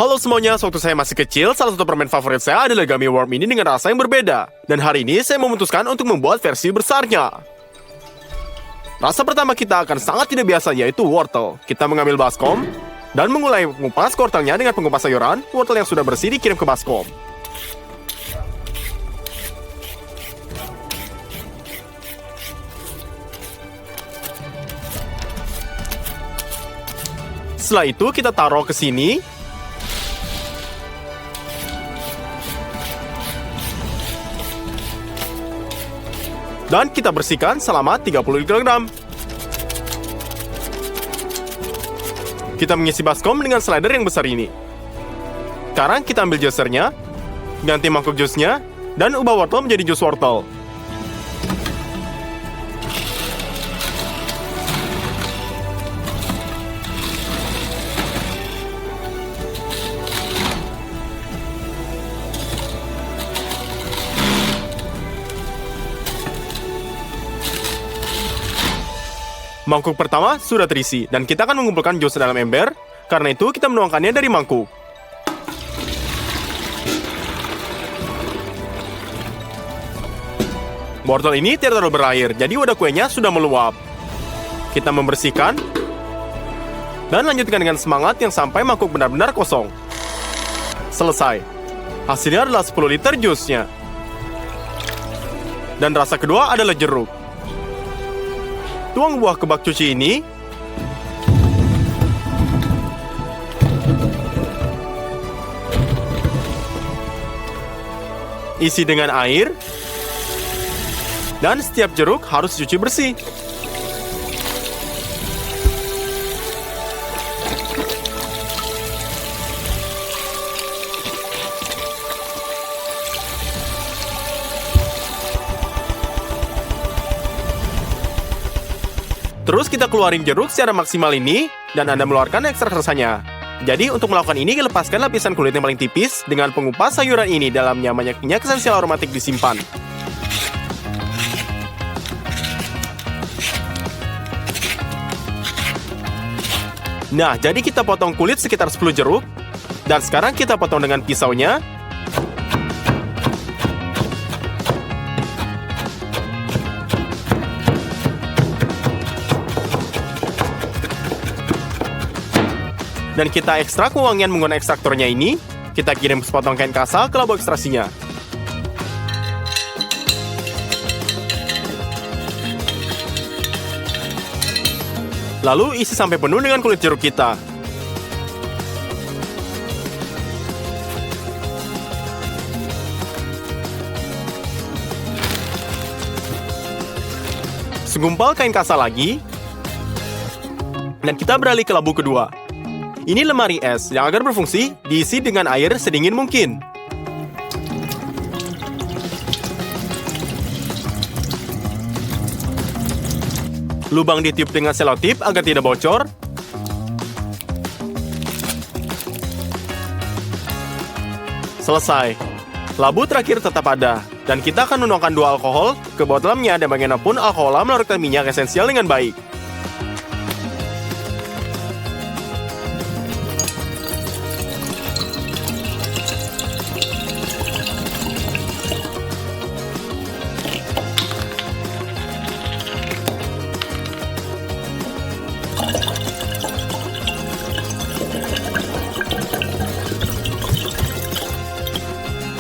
Halo semuanya, waktu saya masih kecil, salah satu permen favorit saya adalah gummy worm ini dengan rasa yang berbeda. Dan hari ini saya memutuskan untuk membuat versi besarnya. Rasa pertama kita akan sangat tidak biasa, yaitu wortel. Kita mengambil baskom, dan memulai mengupas wortelnya dengan pengupas sayuran. Wortel yang sudah bersih dikirim ke baskom. Setelah itu kita taruh ke sini. Dan kita bersihkan selama 30 kg. Kita mengisi baskom dengan slider yang besar ini. Sekarang kita ambil juicernya, ganti mangkuk jusnya, dan ubah wortel menjadi jus wortel. Mangkuk pertama sudah terisi, dan kita akan mengumpulkan jus dalam ember. Karena itu, kita menuangkannya dari mangkuk. Wortel ini tidak terlalu berair, jadi wadah kuenya sudah meluap. Kita membersihkan, dan lanjutkan dengan semangat yang sampai mangkuk benar-benar kosong. Selesai. Hasilnya adalah 10 liter jusnya. Dan rasa kedua adalah jeruk. Tuang buah ke bak cuci ini. Isi dengan air. Dan setiap jeruk harus dicuci bersih. Terus kita keluarin jeruk secara maksimal ini, dan Anda mengeluarkan ekstrak rasanya. Jadi untuk melakukan ini, lepaskan lapisan kulit yang paling tipis dengan pengupas sayuran ini. Dalamnya banyak minyak esensial aromatik disimpan. Nah, jadi kita potong kulit sekitar 10 jeruk. Dan sekarang kita potong dengan pisaunya. Dan kita ekstrak wangian menggunakan ekstraktornya ini. Kita kirim sepotong kain kasa ke labo ekstraksinya. Lalu isi sampai penuh dengan kulit jeruk kita. Segumpal kain kasa lagi. Dan kita beralih ke labu kedua. Ini lemari es yang agar berfungsi diisi dengan air sedingin mungkin. Lubang ditiup dengan selotip agar tidak bocor. Selesai. Labu terakhir tetap ada, dan kita akan menuangkan 2 alkohol ke dalamnya, dan bagaimanapun alkohol melarutkan minyak esensial dengan baik.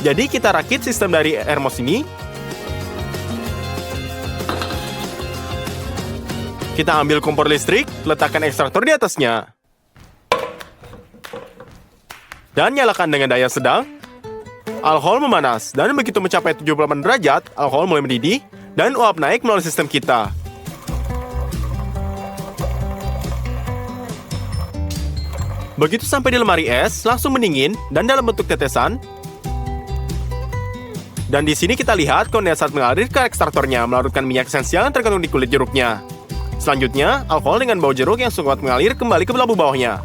Jadi kita rakit sistem dari Ermos ini. Kita ambil kompor listrik, letakkan ekstraktor di atasnya. Dan nyalakan dengan daya sedang. Alkohol memanas, dan begitu mencapai 78 derajat, alkohol mulai mendidih, dan uap naik melalui sistem kita. Begitu sampai di lemari es, langsung mendingin, dan dalam bentuk tetesan. Dan di sini kita lihat kondensat mengalir ke ekstraktornya, melarutkan minyak esensial yang terkandung di kulit jeruknya. Selanjutnya, alkohol dengan bau jeruk yang sangat mengalir kembali ke labu bawahnya.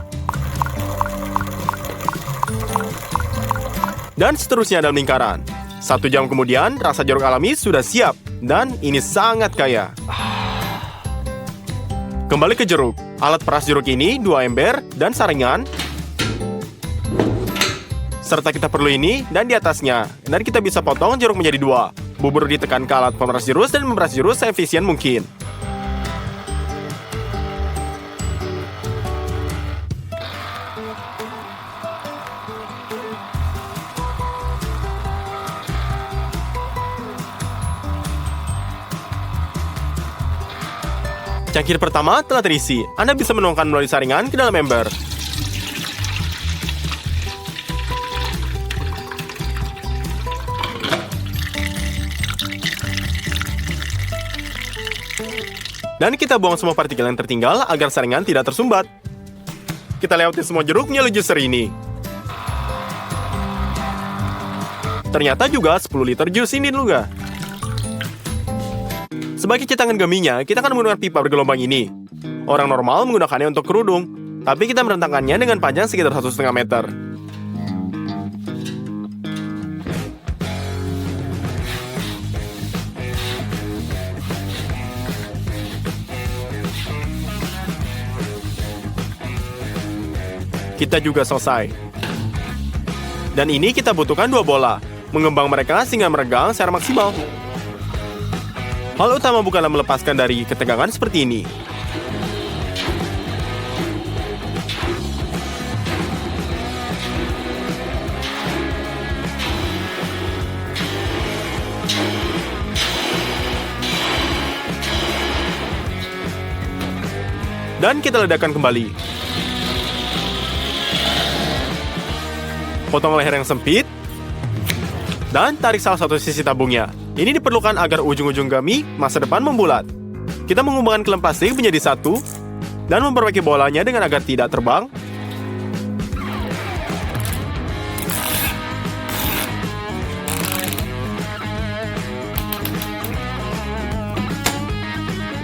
Dan seterusnya dalam lingkaran. 1 jam kemudian, rasa jeruk alami sudah siap. Dan ini sangat kaya. Kembali ke jeruk. Alat peras jeruk ini 2 ember dan saringan. Serta kita perlu ini dan di atasnya. Dan kita bisa potong jeruk menjadi 2. Bubur ditekan ke alat pemeras jurus dan memeras jurus seefisien mungkin. Cangkir pertama telah terisi. Anda bisa menuangkan melalui saringan ke dalam ember. Dan kita buang semua partikel yang tertinggal agar saringan tidak tersumbat. Kita lewati semua jeruk melalui juicer ini. Ternyata juga 10 liter jus ini juga. Sebagai cetangan gumminya, kita akan menggunakan pipa bergelombang ini. Orang normal menggunakannya untuk kerudung, tapi kita merentangkannya dengan panjang sekitar 1,5 meter. Kita juga selesai. Dan ini kita butuhkan 2 bola. Mengembang mereka sehingga meregang secara maksimal. Hal utama bukanlah melepaskan dari ketegangan seperti ini. Dan kita ledakan kembali. Potong leher yang sempit, dan tarik salah satu sisi tabungnya. Ini diperlukan agar ujung-ujung gummy masa depan membulat. Kita mengumpulkan klem plastik menjadi satu, dan memperbaiki bolanya dengan agar tidak terbang.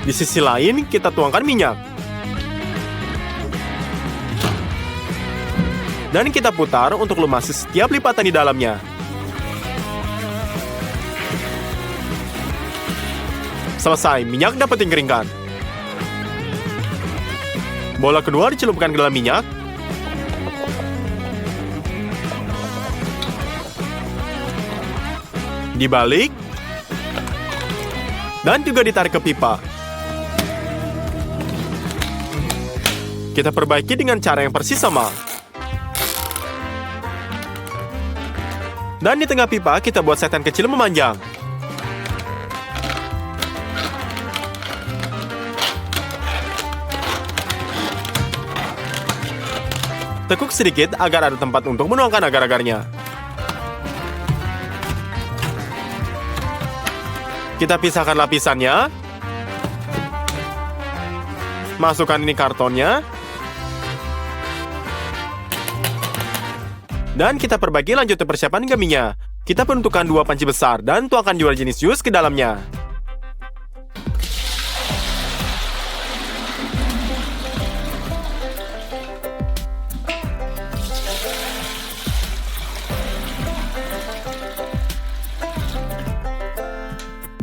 Di sisi lain, kita tuangkan minyak. Dan kita putar untuk lumasi setiap lipatan di dalamnya. Selesai, minyak dapat dikeringkan. Bola kedua dicelupkan ke dalam minyak. Dibalik. Dan juga ditarik ke pipa. Kita perbaiki dengan cara yang persis sama. Dan di tengah pipa, kita buat setan kecil memanjang. Tekuk sedikit agar ada tempat untuk menuangkan agar-agarnya. Kita pisahkan lapisannya. Masukkan ini kartonnya. Dan kita perbaiki lanjut ke persiapan gumminya. Kita penentukan 2 panci besar dan tuangkan 2 jenis jus ke dalamnya.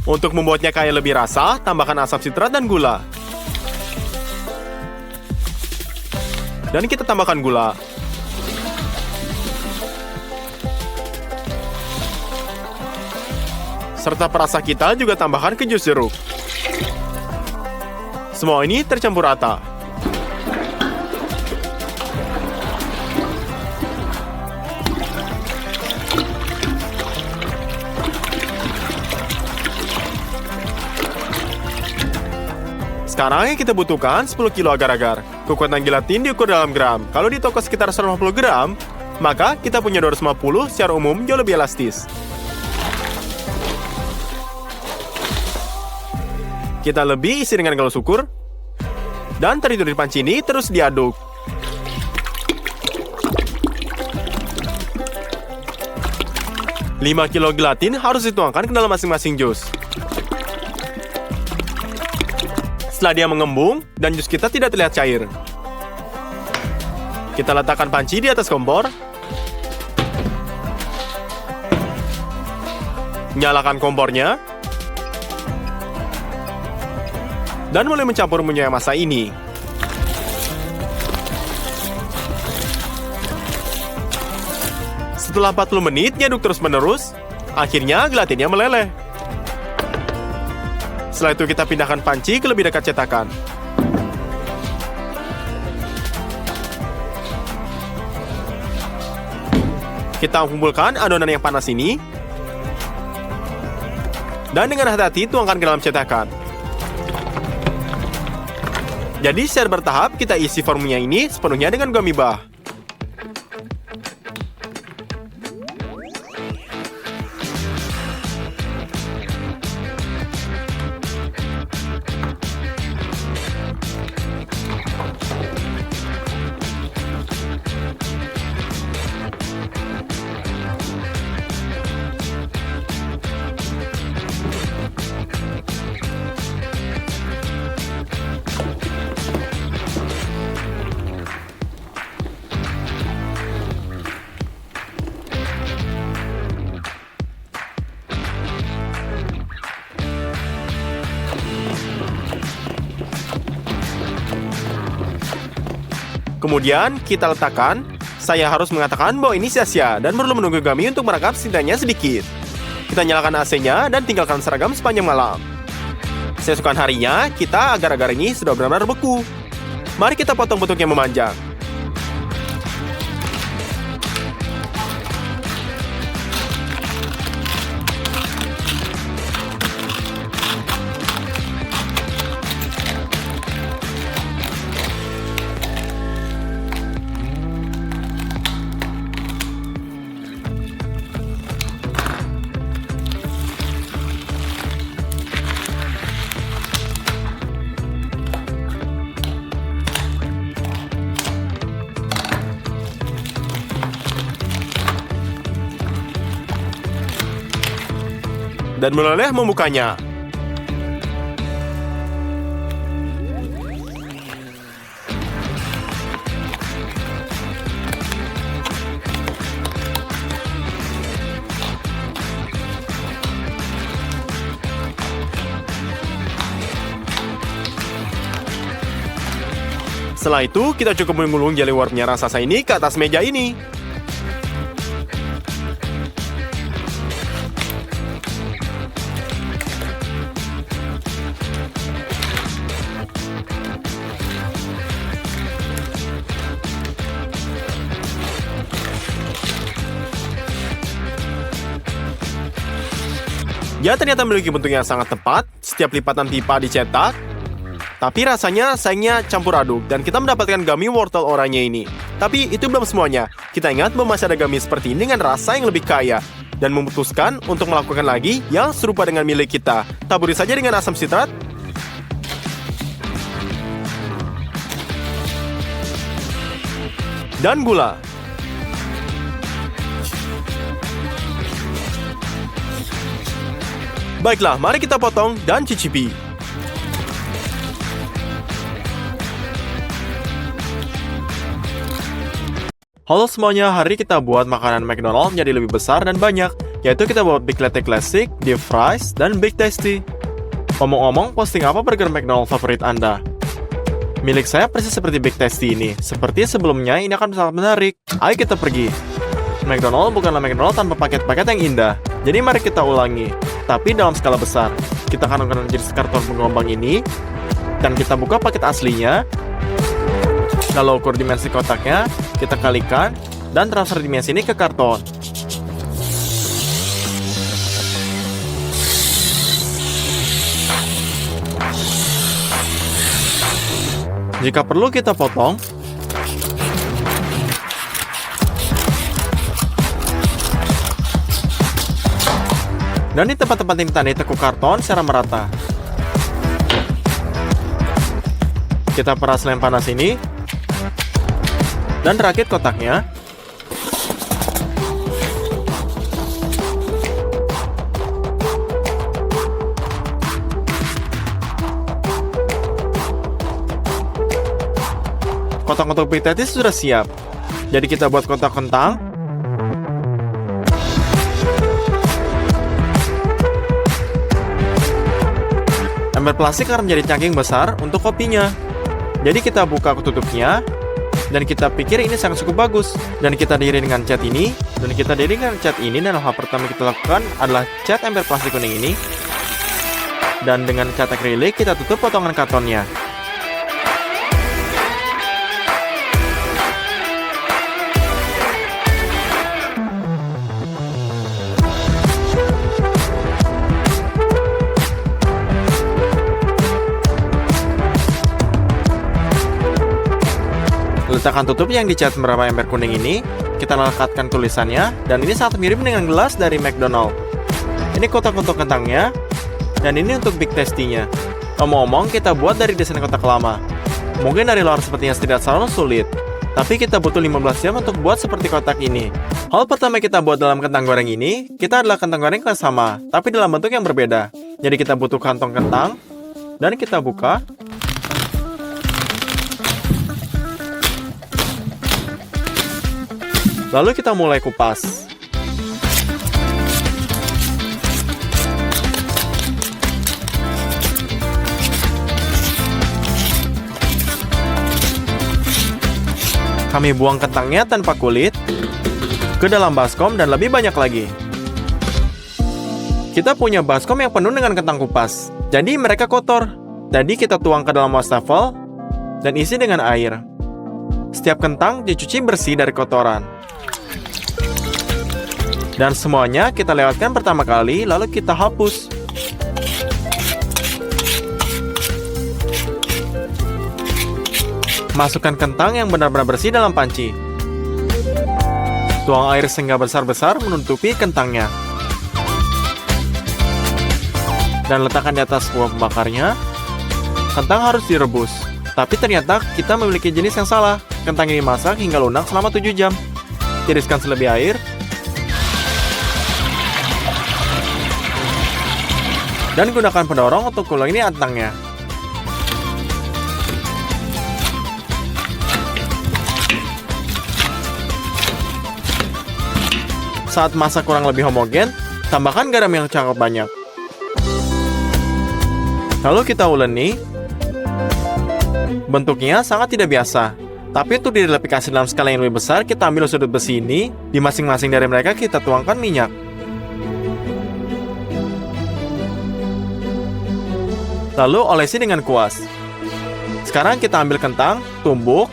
Untuk membuatnya kaya lebih rasa, tambahkan asam sitrat dan gula. Dan kita tambahkan gula. Serta perasa kita juga tambahkan ke jus jeruk. Semua ini tercampur rata. Sekarang yang kita butuhkan 10 kilo agar-agar. Kekuatan gelatin diukur dalam gram. Kalau di toko sekitar 150 gram, maka kita punya 250 secara umum jauh lebih elastis. Kita lebih isi dengan galus ukur. Dan teritur di panci ini terus diaduk. Lima kilo gelatin harus dituangkan ke dalam masing-masing jus. Setelah dia mengembung dan jus kita tidak terlihat cair, kita letakkan panci di atas kompor. Nyalakan kompornya. Dan mulai mencampur minyak masa ini. Setelah 40 menit ngaduk terus-menerus, akhirnya gelatinnya meleleh. Setelah itu kita pindahkan panci ke lebih dekat cetakan. Kita kumpulkan adonan yang panas ini, dan dengan hati-hati tuangkan ke dalam cetakan. Jadi secara bertahap kita isi formnya ini sepenuhnya dengan gummy bah. Kemudian kita letakkan. Saya harus mengatakan bahwa ini sia-sia dan perlu menunggu gummy untuk merangkap setidaknya sedikit. Kita nyalakan AC-nya dan tinggalkan seragam sepanjang malam. Keesokan harinya, kita agar-agar ini sudah benar-benar beku. Mari kita potong bentuk yang memanjang. Dan meleleh membukanya. Setelah itu, kita cukup menggulung jelly warpnya raksasa ini ke atas meja ini. Dia ternyata memiliki bentuk yang sangat tepat, setiap lipatan pipa dicetak, tapi rasanya sayangnya campur aduk, dan kita mendapatkan gummy wortel oranye ini. Tapi itu belum semuanya, kita ingat bahwa masih ada gummy seperti ini dengan rasa yang lebih kaya, dan memutuskan untuk melakukan lagi yang serupa dengan milik kita. Taburi saja dengan asam sitrat, dan gula. Baiklah, mari kita potong dan cicipi. Halo semuanya, hari ini kita buat makanan McDonald's menjadi lebih besar dan banyak, yaitu kita buat Big Latte Classic, Deep Fries, dan Big Tasty. Ngomong-ngomong, posting apa burger McDonald's favorit Anda? Milik saya persis seperti Big Tasty ini. Seperti sebelumnya, ini akan sangat menarik. Ayo kita pergi. McDonald's bukanlah McDonald's tanpa paket-paket yang indah. Jadi mari kita ulangi, tapi dalam skala besar. Kita akan menggunakan jenis karton penggelombang ini, dan kita buka paket aslinya. Lalu ukur dimensi kotaknya, kita kalikan, dan transfer dimensi ini ke karton. Jika perlu kita potong. Dan di tempat-tempat ini tadi tekuk karton secara merata. Kita peras lem panas ini. Dan rakit kotaknya. Kotak untuk Big Tasty sudah siap. Jadi kita buat kotak kentang. Ember plastik akan menjadi cangking besar untuk kopinya. Jadi kita buka tutupnya. Dan kita pikir ini sangat cukup bagus. Dan kita diiringi dengan cat ini. Dan hal pertama kita lakukan adalah cat ember plastik kuning ini. Dan dengan cat akrilik kita tutup potongan kartonnya. Letakkan tutup yang dicat beberapa ember kuning ini, kita lekatkan tulisannya, dan ini sangat mirip dengan gelas dari McDonald. Ini kotak untuk kentangnya, dan ini untuk Big Tasty-nya. Omong-omong, kita buat dari desain kotak lama. Mungkin dari luar sepertinya tidak terlalu sulit, tapi kita butuh 15 jam untuk buat seperti kotak ini. Hal pertama kita buat dalam kentang goreng ini, kita adalah kentang goreng yang sama, tapi dalam bentuk yang berbeda. Jadi kita butuh kantong kentang, dan kita buka. Lalu kita mulai kupas. Kami buang kentangnya tanpa kulit ke dalam baskom dan lebih banyak lagi. Kita punya baskom yang penuh dengan kentang kupas, jadi mereka kotor. Jadi kita tuang ke dalam wastafel dan isi dengan air. Setiap kentang dicuci bersih dari kotoran. Dan semuanya kita lewatkan pertama kali, lalu kita hapus. Masukkan kentang yang benar-benar bersih dalam panci. Tuang air sehingga besar-besar menutupi kentangnya. Dan letakkan di atas buah pembakarnya. Kentang harus direbus. Tapi ternyata kita memiliki jenis yang salah. Kentang ini masak hingga lunak selama 7 jam. Tiriskan selebih air. Dan gunakan pendorong untuk ulangi kentangnya. Saat masak kurang lebih homogen, tambahkan garam yang cukup banyak. Lalu kita uleni. Bentuknya sangat tidak biasa. Tapi untuk direplikasi dalam skala yang lebih besar, kita ambil sudut besi ini. Di masing-masing dari mereka kita tuangkan minyak. Lalu olesi dengan kuas. Sekarang kita ambil kentang, tumbuk.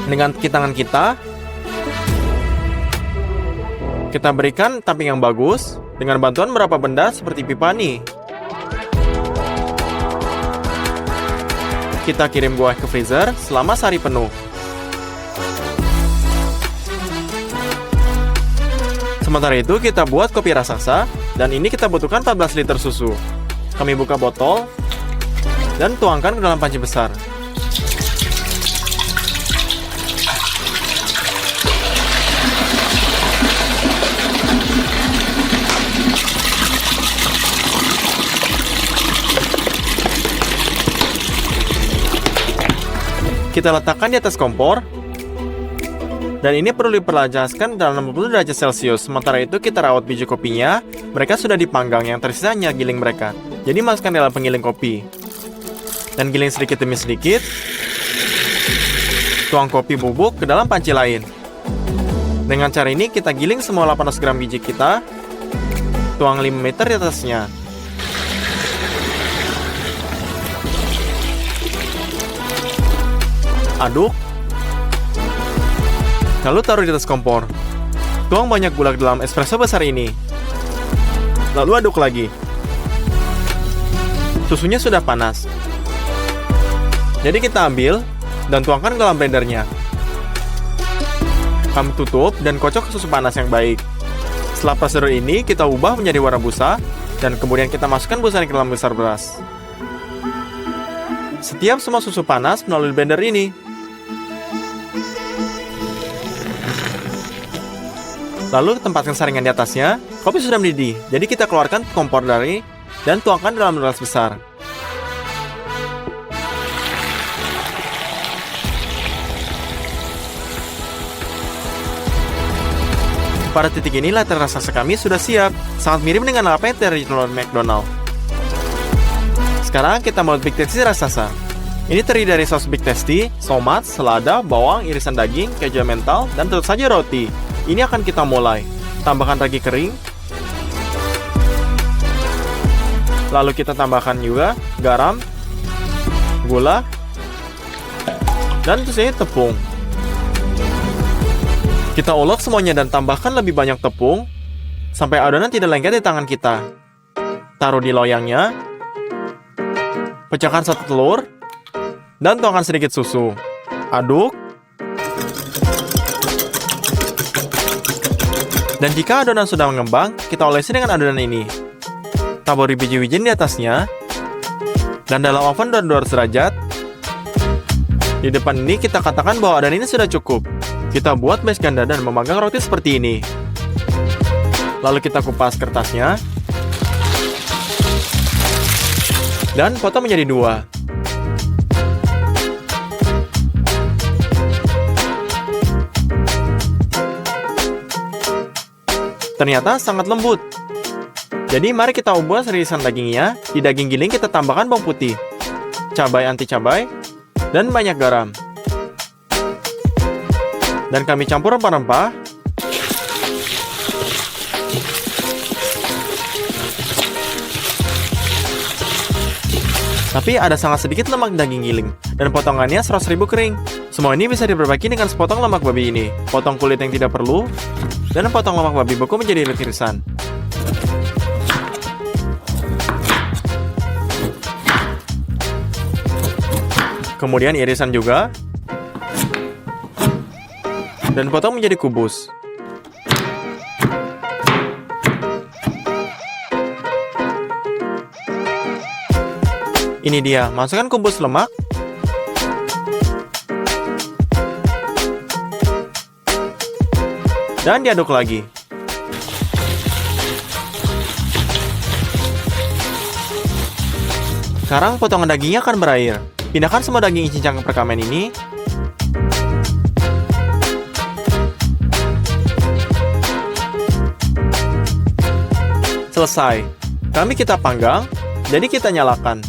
Dengan tangan kita berikan tamping yang bagus dengan bantuan beberapa benda seperti pipa nih. Kita kirim buah ke freezer selama sehari penuh. Sementara itu kita buat kopi raksasa, dan ini kita butuhkan 14 liter susu. Kami buka botol dan tuangkan ke dalam panci besar. Kita letakkan di atas kompor. Dan ini perlu diperlanjaskan dalam 60 derajat Celcius. Sementara itu kita rawat biji kopinya. Mereka sudah dipanggang, yang tersisa hanya giling mereka. Jadi masukkan dalam penggiling kopi. Dan giling sedikit demi sedikit. Tuang kopi bubuk ke dalam panci lain. Dengan cara ini kita giling semua 800 gram biji kita. Tuang 5 meter di atasnya. Aduk. Lalu taruh di atas kompor. Tuang banyak gula ke dalam espresso besar ini. Lalu aduk lagi. Susunya sudah panas. Jadi kita ambil dan tuangkan ke dalam blendernya. Kami tutup dan kocok susu panas yang baik. Setelah prosedur ini, kita ubah menjadi warna busa dan kemudian kita masukkan busa ke dalam besar beras. Setiap semua susu panas melalui blender ini. Lalu tempatkan saringan di atasnya. Kopi sudah mendidih, jadi kita keluarkan kompor dari dan tuangkan dalam gelas besar. Pada titik ini, latte raksasa kami sudah siap. Sangat mirip dengan latte dari Ronald McDonald. Sekarang kita buat Big Tasty raksasa. Ini terdiri dari saus Big Tasty, tomat, selada, bawang, irisan daging, keju mental, dan tentu saja roti. Ini akan kita mulai. Tambahkan ragi kering. Lalu kita tambahkan juga garam, gula, dan tentu saja tepung. Kita ulek semuanya dan tambahkan lebih banyak tepung sampai adonan tidak lengket di tangan kita. Taruh di loyangnya. Pecahkan satu telur dan tuangkan sedikit susu. Aduk. Dan jika adonan sudah mengembang, kita olesi dengan adonan ini. Taburi biji wijen di atasnya. Dan dalam oven 200 derajat. Di depan ini kita katakan bahwa adonan ini sudah cukup. Kita buat base ganda dan memanggang roti seperti ini. Lalu kita kupas kertasnya. Dan potong menjadi 2. Ternyata sangat lembut. Jadi mari kita ubah irisan dagingnya. Di daging giling kita tambahkan bawang putih, cabai anti cabai, dan banyak garam. Dan kami campur rempah-rempah. Tapi ada sangat sedikit lemak daging giling, dan potongannya 100.000 kering. Semua ini bisa diperbaiki dengan sepotong lemak babi ini. Potong kulit yang tidak perlu, dan potong lemak babi beku menjadi iris-irisan. Kemudian irisan juga, dan potong menjadi kubus. Ini dia, masukkan kubus lemak. Dan diaduk lagi. Sekarang potongan dagingnya akan berair. Pindahkan semua daging cincang ke perkamen ini. Selesai. Kami kita panggang, jadi kita nyalakan.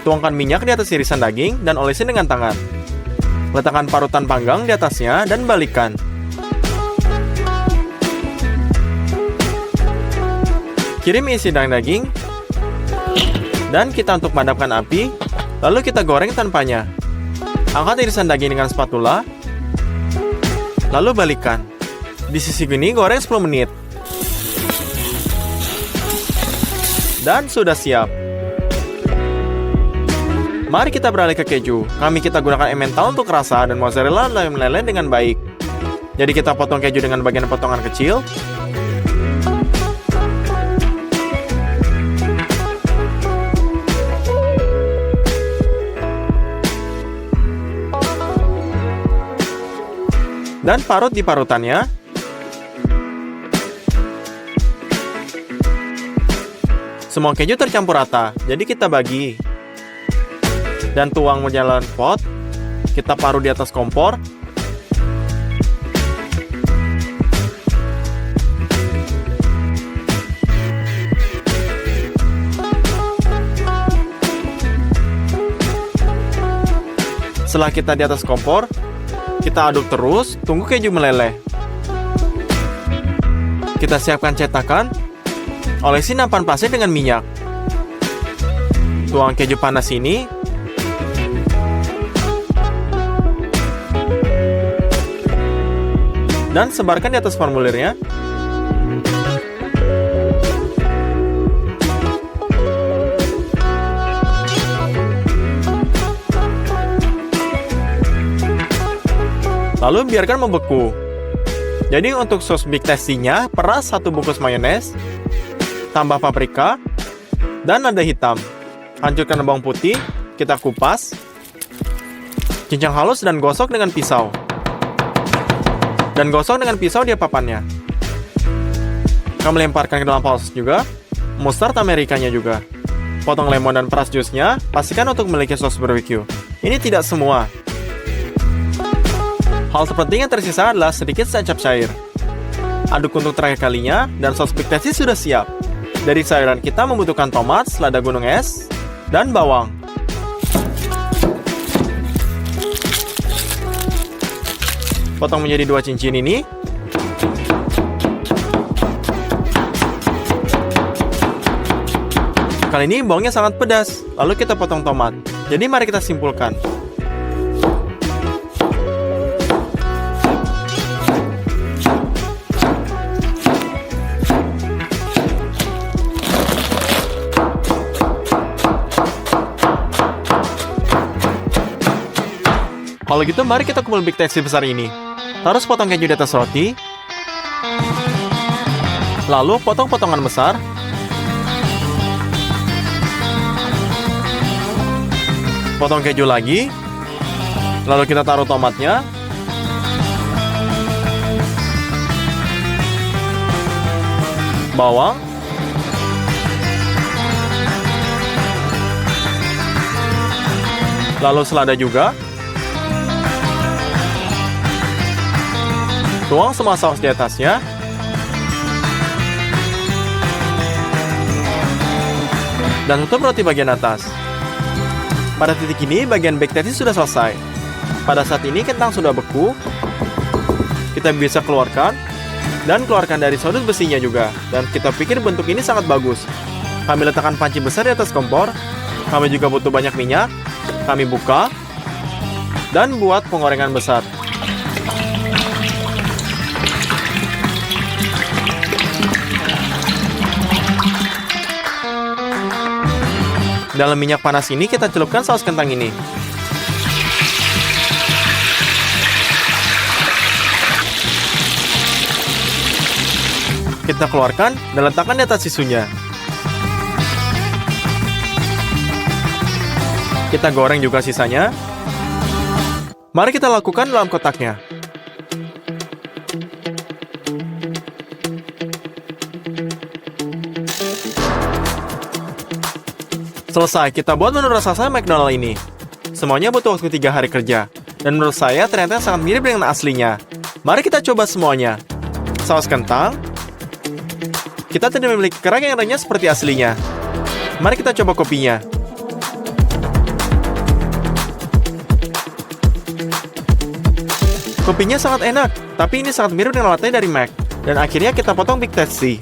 Tuangkan minyak di atas irisan daging dan olesi dengan tangan. Letakkan parutan panggang di atasnya dan balikkan. Kirim isi daging dan kita untuk padamkan api, lalu kita goreng tanpanya. Angkat irisan daging dengan spatula, lalu balikkan. Di sisi ini goreng 10 menit. Dan sudah siap. Mari kita beralih ke keju. Kita gunakan emmental untuk rasa dan mozzarella dan meleleh dengan baik. Jadi kita potong keju dengan bagian potongan kecil. Dan parut di parutannya. Semua keju tercampur rata, jadi kita bagi. Dan tuang menjalan pot. Kita paruh di atas kompor. Setelah kita di atas kompor, kita aduk terus, tunggu keju meleleh. Kita siapkan cetakan. Olesi nampan pasir dengan minyak. Tuang keju panas ini. Dan sebarkan di atas formulirnya. Lalu biarkan membeku. Jadi untuk sos Big Tasty-nya, peras 1 bungkus mayones, tambah paprika, dan lada hitam. Hancurkan bawang putih, kita kupas, cincang halus dan gosok dengan pisau. dan gosok dengan pisau di papannya. Kami lemparkan ke dalam saus juga, mustard Amerikanya juga. Potong lemon dan peras jusnya, pastikan untuk memiliki saus barbecue. Ini tidak semua. Hal terpenting yang tersisa adalah sedikit kecap cair. Aduk untuk terakhir kalinya, dan saus Big Tasty sudah siap. Dari sayuran kita membutuhkan tomat, selada gunung es, dan bawang. Potong menjadi 2 cincin ini. Kali ini bawangnya sangat pedas, lalu kita potong tomat. Jadi mari kita simpulkan. Kalau gitu mari kita kumpul Big Tasty besar ini. Taruh potong keju di atas roti. Lalu potong potongan besar. Potong keju lagi. Lalu kita taruh tomatnya. Bawang. Lalu selada juga. Tuang semua saus di atasnya. Dan tutup roti bagian atas. Pada titik ini, bagian Big Tasty sudah selesai. Pada saat ini, kentang sudah beku. Kita bisa keluarkan. Dan keluarkan dari sudut besinya juga. Dan kita pikir bentuk ini sangat bagus. Kami letakkan panci besar di atas kompor. Kami juga butuh banyak minyak. Kami buka. Dan buat penggorengan besar. Dalam minyak panas ini kita celupkan saus kentang ini. Kita keluarkan dan letakkan di atas tisunya. Kita goreng juga sisanya. Mari kita lakukan dalam kotaknya. Selesai, kita buat menu raksasa McDonald ini. Semuanya butuh waktu 3 hari kerja. Dan menurut saya ternyata sangat mirip dengan aslinya. Mari kita coba semuanya. Saus kentang. Kita tidak memiliki kerang yang renyah seperti aslinya. Mari kita coba kopinya. Kopinya sangat enak, tapi ini sangat mirip dengan latte dari Mac. Dan akhirnya kita potong Big Tasty.